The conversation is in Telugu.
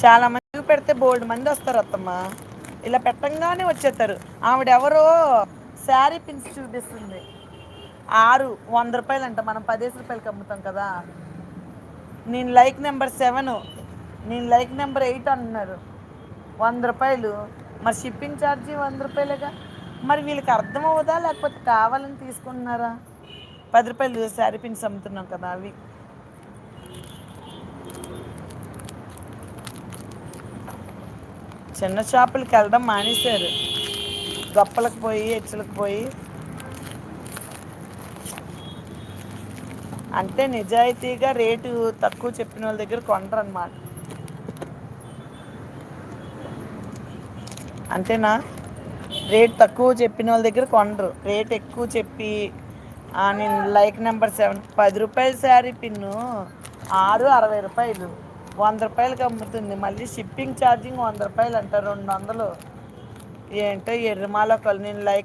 చాలా మంది పెడితే బోల్డ్ మంది వస్తారు అత్తమ్మ. ఇలా పెట్టంగానే వచ్చేస్తారు. ఆవిడెవరో శారీ పిన్స్ చూపిస్తుంది. 6 ₹100 అంట. మనం 10 రూపాయలకి అమ్ముతాం కదా. నేను లైక్ నెంబర్ 7, నేను లైక్ నెంబర్ 8 అంటున్నారు. ₹100. మరి షిప్పింగ్ ఛార్జీ ₹100గా. మరి వీళ్ళకి అర్థం అవ్వదా, లేకపోతే కావాలని తీసుకుంటున్నారా? ₹10 శారీ పిన్స్ అమ్ముతున్నాం కదా అవి. చిన్న షాపులకి వెళ్ళడం మానేశారు. గొప్పలకు పోయి హెచ్చులకు పోయి. అంటే నిజాయితీగా రేటు తక్కువ చెప్పిన వాళ్ళ దగ్గర కొనరు అనమాట. అంతేనా? రేట్ తక్కువ చెప్పిన వాళ్ళ దగ్గర కొనరు. రేట్ ఎక్కువ చెప్పి నేను లైక్ నెంబర్ 7 ₹10 శారీ పిన్ను 6 ₹60. ₹100కి అమ్ముతుంది. మళ్ళీ షిప్పింగ్ ఛార్జింగ్ ₹100 అంట. 200. ఏంటో ఎర్రమాల నేను లైక్